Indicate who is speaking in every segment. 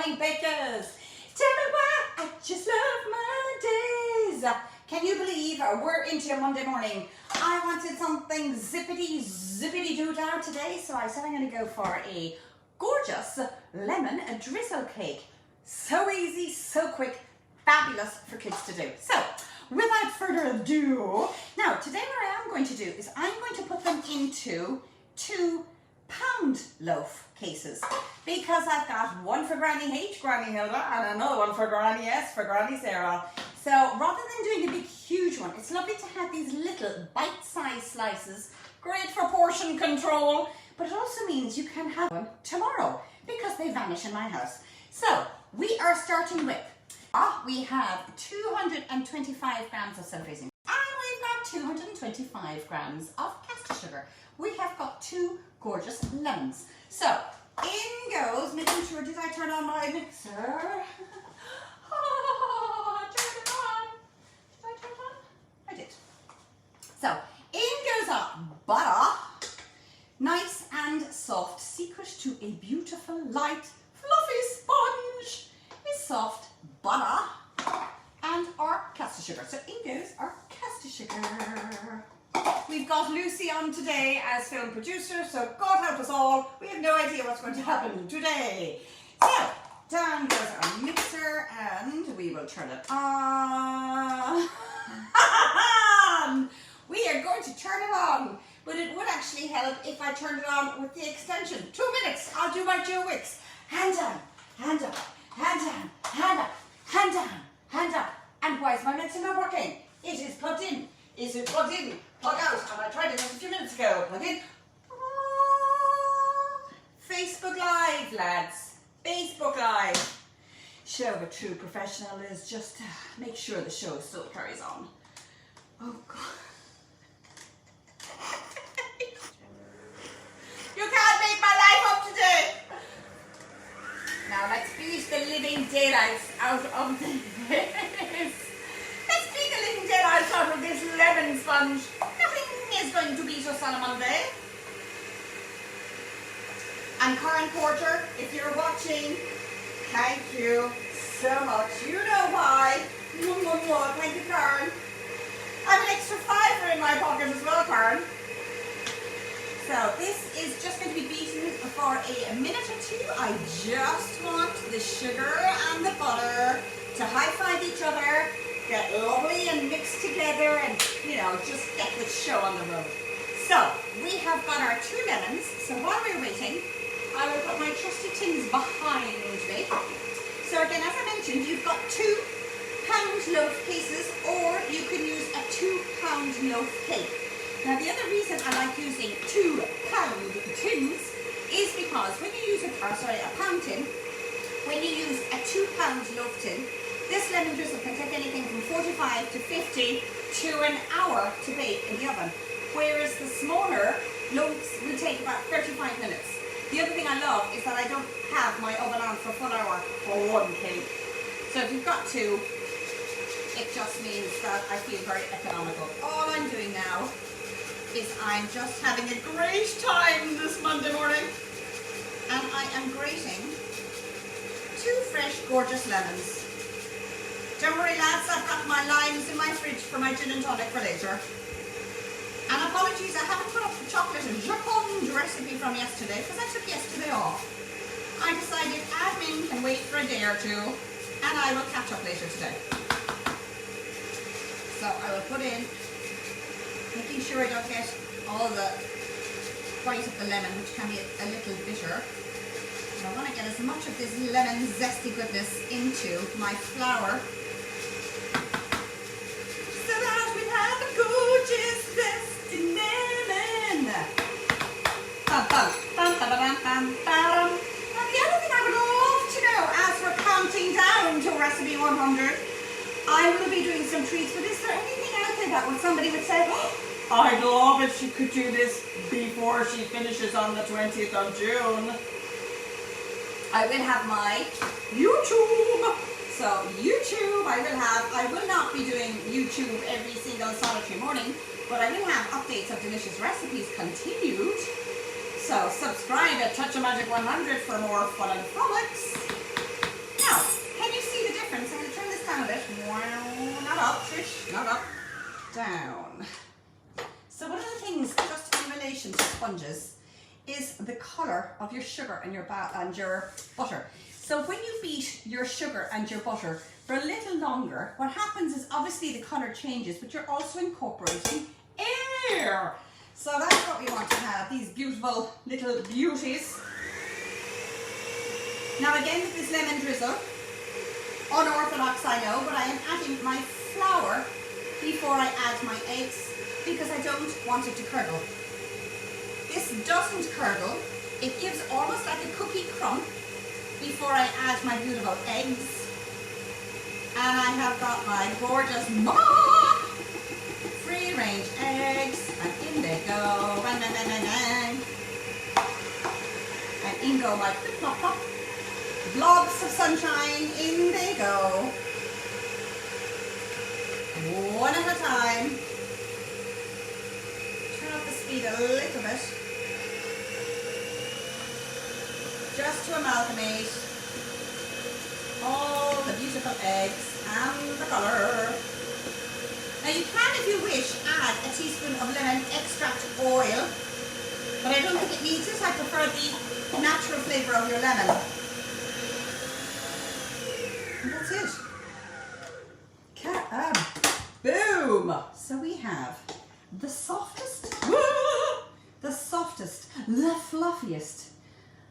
Speaker 1: morning bakers. Tell me why I just love Mondays. Can you believe we're into Monday morning? I wanted something zippity doo-dah today, so I said I'm going to go for a gorgeous lemon drizzle cake. So easy, so quick, fabulous for kids to do. So without further ado, now today what I am going to do is I'm going to put them into 2-pound loaf cases, because I've got one for Granny H, Granny Hilda, and another one for Granny S, for Granny Sarah. So rather than doing a big huge one, it's lovely to have these little bite-sized slices, great for portion control, but it also means you can have them tomorrow because they vanish in my house. So we are starting with, we have 225 grams of self-raising, and we've got 225 grams of caster sugar. We have got 2 gorgeous lemons. So in goes, making sure, did I turn on my mixer? Turn it on. Did I turn it on? I did. So in goes our butter, nice and soft, secret to a beautiful, light, fluffy sponge is soft butter and our caster sugar. So in goes our caster sugar. We've got Lucy on today as film producer, so God help us all. We have no idea what's going to happen today. So down goes our mixer and we will turn it on. We are going to turn it on, but it would actually help if I turned it on with the extension. 2 minutes, I'll do my Joe Wicks. Hand down, hand up, hand down, hand up, hand down, hand up. And why is my mixer not working? It is plugged in. Is it plugged in? Plug out. And I tried it just a few minutes ago. Plug in. Facebook Live, lads. Facebook Live. Show of a true professional is just to make sure the show still carries on. Oh, God. You can't make my life up today. Now let's beat the living daylights out of this. Let's beat the living daylights out of this lemon sponge. Nothing is going to beat us on a Monday. And Karen Porter, if you're watching, thank you so much. You know why. Thank you, Karen. I have an extra fiver in my pocket as well, Karen. So this is just going to be beaten for a minute or two. I just want the sugar and the butter to high-five each other, get lovely and mixed together, and, you know, just get the show on the road. So we have got our 2 lemons. So while we're waiting, I will put my trusty tins behind me. So again, as I mentioned, you've got 2-pound loaf cases, or you can use a 2-pound loaf cake. Now the other reason I like using 2-pound tins is because when you use a pound tin, when you use a 2-pound loaf tin, this lemon drizzle can take anything from 45 to 50 to an hour to bake in the oven, whereas the smaller loaves will take about 35 minutes. The other thing I love is that I don't have my oven on for a full hour for 1 cake. So if you've got 2, it just means that I feel very economical. All I'm doing now is I'm just having a great time this Monday morning, and I am grating 2 fresh, gorgeous lemons. Don't worry, lads, I've got my limes in my fridge for my gin and tonic for later. And apologies, I haven't put up the chocolate and jacond recipe from yesterday because I took yesterday off. I decided admin can wait for a day or 2, and I will catch up later today. So I will put in, making sure I don't get all the bite of the lemon, which can be a little bitter. And I want to get as much of this lemon zesty goodness into my flour, so that we have a gorgeous zesty lemon. Bum, bum, bum, bum, bum, bum, bum. And the other thing I would love to know, as we're counting down to recipe 100, I will be doing some treats, but is there anything out there that when somebody would say, oh, I'd love if she could do this before she finishes on the 20th of June. I will have my YouTube. So YouTube I will not be doing YouTube every single solitary morning, but I will have updates of delicious recipes continued. So subscribe at Touch of Magic 100 for more fun and frolics. Now, can you see the difference? I'm going to turn this down a bit. Not up, Trish, not up. Down. So one of the things, just in relation to sponges, is the colour of your sugar and your butter. So when you beat your sugar and your butter for a little longer, what happens is obviously the colour changes, but you're also incorporating air. So that's what we want to have, these beautiful little beauties. Now again, with this lemon drizzle, unorthodox I know, but I am adding my flour before I add my eggs because I don't want it to curdle. This doesn't curdle, it gives almost like a cookie crumb before I add my beautiful eggs. And I have got my gorgeous free range eggs, and in they go, bang, bang, bang, bang, bang. And in go my plop, plop, plop. Blobs of sunshine, in they go. One at a time. Turn up the speed a little bit. Just to amalgamate all the beautiful eggs and the colour. Now you can, if you wish, add a teaspoon of lemon extract oil, but I don't think it needs it. I prefer the natural flavour of your lemon. And that's it. Boom! So we have the softest, the fluffiest,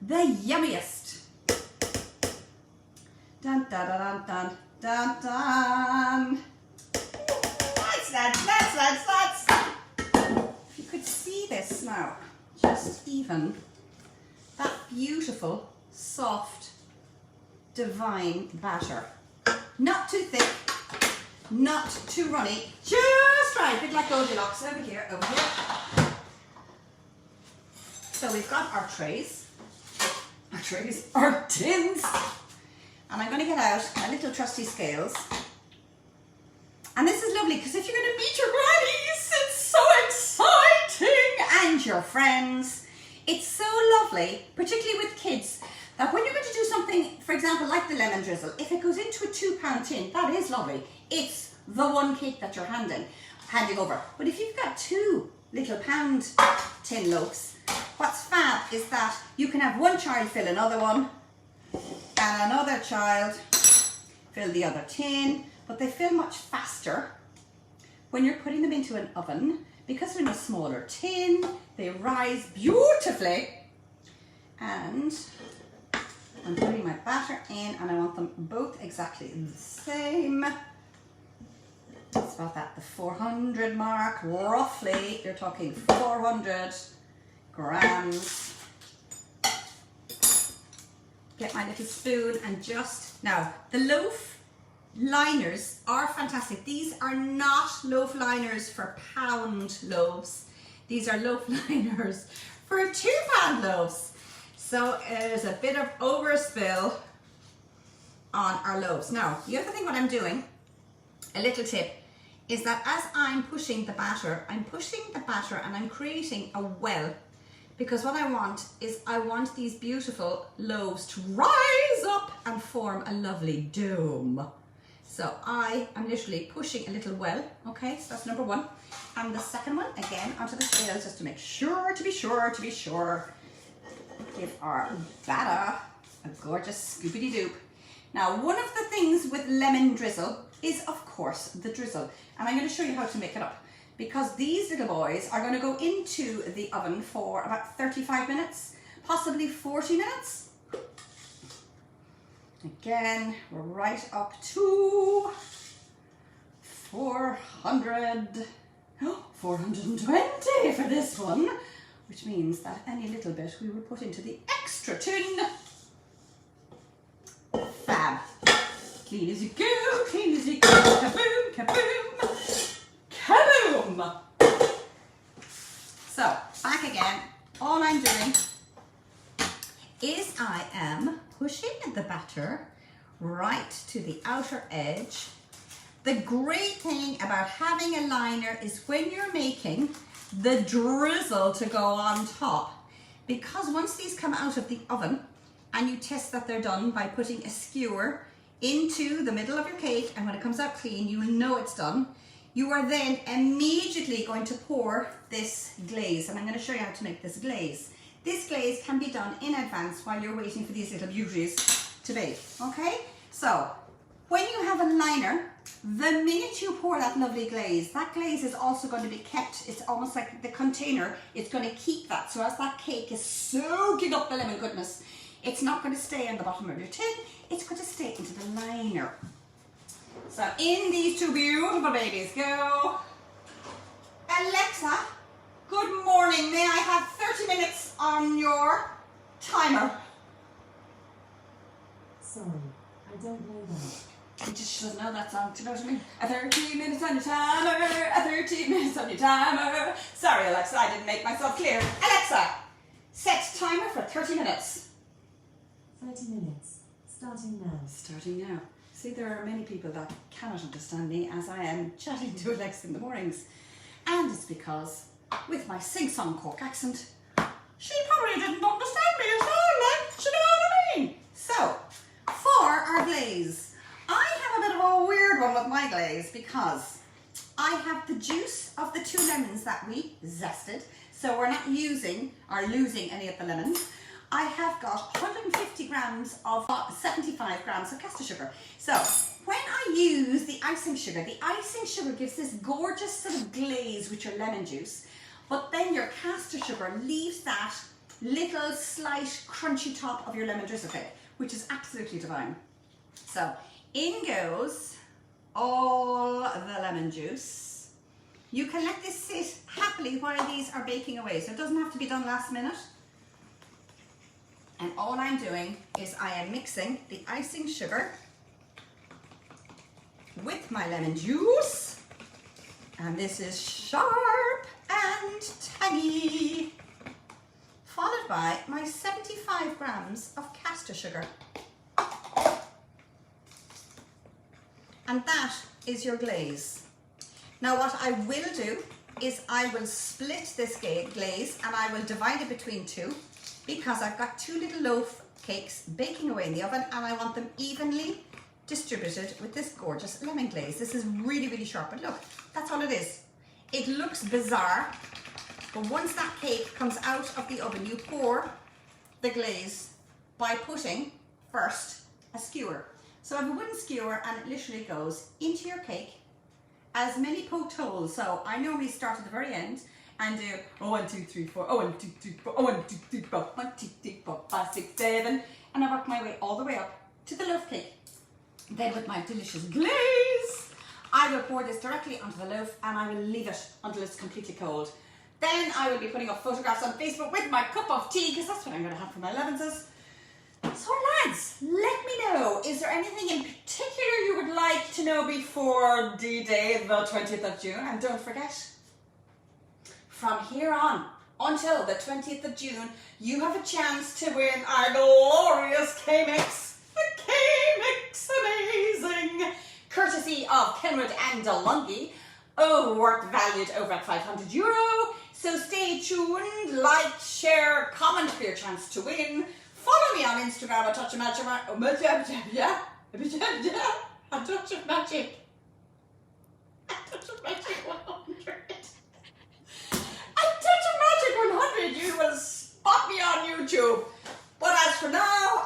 Speaker 1: the yummiest. Dun dun dun dun dun dun. That's. If you could see this now, just even that beautiful, soft, divine batter. Not too thick, not too runny, just right, a bit like Goldilocks. Over here. So we've got our trays, our tins, and I'm going to get out my little trusty scales. And this is lovely because if you're going to meet your grannies, it's so exciting, and your friends. It's so lovely, particularly with kids, that when you're going to do something, for example, like the lemon drizzle, if it goes into a £2 tin, that is lovely. It's the one cake that you're handing over. But if you've got 2 little pound tin loaves, what's fab is that you can have one child fill another one, and another child fill the other tin, but they fill much faster when you're putting them into an oven, because they're in a smaller tin, they rise beautifully. And I'm putting my batter in, and I want them both exactly the same. It's about the 400 mark, roughly. You're talking 400 grams. Get my little spoon and just, now the loaf liners are fantastic. These are not loaf liners for pound loaves. These are loaf liners for £2 loaves. So there's a bit of overspill on our loaves. Now, the other thing what I'm doing, a little tip, is that as I'm pushing the batter and I'm creating a well, because what I want is I want these beautiful loaves to rise up and form a lovely dome. So I am literally pushing a little well, okay, so that's number one. And the second one, again, onto the scales, just to make sure, to be sure, give our batter a gorgeous scoopity doop. Now, one of the things with lemon drizzle is, of course, the drizzle. And I'm going to show you how to make it up, because these little boys are going to go into the oven for about 35 minutes, possibly 40 minutes. Again, we're right up to 420 for this one, which means that any little bit we will put into the extra tin. Fab. Clean as you go, kaboom, kaboom, kaboom. So, back again, all I'm doing is I am pushing the batter right to the outer edge. The great thing about having a liner is when you're making the drizzle to go on top, because once these come out of the oven and you test that they're done by putting a skewer into the middle of your cake, and when it comes out clean, you will know it's done. You are then immediately going to pour this glaze, and I'm going to show you how to make this glaze. This glaze can be done in advance while you're waiting for these little beauties to bake, okay? So, when you have a liner, the minute you pour that lovely glaze, that glaze is also going to be kept, it's almost like the container, it's going to keep that. So as that cake is soaking up the lemon goodness, it's not going to stay in the bottom of your tin, it's going to stay into the liner. So in these two beautiful babies go. Alexa, good morning, may I have 30 minutes on your timer?
Speaker 2: Sorry, I don't know that.
Speaker 1: She doesn't know that song, do you know what I mean? A 30 minutes on your timer, a 30 minutes on your timer. Sorry Alexa, I didn't make myself clear. Alexa, set timer for 30 minutes.
Speaker 2: 30 minutes, starting now.
Speaker 1: Starting now. See, there are many people that cannot understand me as I am chatting to Alexa in the mornings. And it's because, with my sing-song Cork accent, she probably didn't understand me as well, like, do you know what I mean? So, for our glaze, I have a bit of a weird one with my glaze because I have the juice of the 2 lemons that we zested, so we're not using or losing any of the lemons. I have got 150 grams of 75 grams of caster sugar. So when I use the icing sugar gives this gorgeous sort of glaze with your lemon juice, but then your caster sugar leaves that little slight crunchy top of your lemon drizzle cake, which is absolutely divine. So in goes all the lemon juice. You can let this sit happily while these are baking away, so it doesn't have to be done last minute. And all I'm doing is I am mixing the icing sugar with my lemon juice. And this is sharp and tangy. Followed by my 75 grams of caster sugar. And that is your glaze. Now what I will do is I will split this glaze and I will divide it between 2 because I've got 2 little loaf cakes baking away in the oven and I want them evenly distributed with this gorgeous lemon glaze. This is really, really sharp, but look, that's all it is. It looks bizarre, but once that cake comes out of the oven, you pour the glaze by putting first a skewer. So I have a wooden skewer and it literally goes into your cake as many poked holes. So I normally start at the very end and do 1, 2, 3, 4, 1, 2, 3, 4, 1, 2, 3, 4, 1, 2, 3, 4, 5, 6, 7, and I work my way all the way up to the loaf cake. Then with my delicious glaze, I will pour this directly onto the loaf and I will leave it until it's completely cold. Then I will be putting up photographs on Facebook with my cup of tea because that's what I'm going to have for my 11s. So lads, let me know, is there anything in particular you would like to know before D-Day, the 20th of June? And don't forget, from here on until the 20th of June, you have a chance to win our glorious K-Mix. The K-Mix Amazing! Courtesy of Kenwood and DeLonghi, valued over at €500. So stay tuned, like, share, comment for your chance to win. Follow me on Instagram at Touch of Magic. A Touch of Magic. A Touch of Magic 100. A Touch of Magic 100. You will spot me on YouTube. But as for now,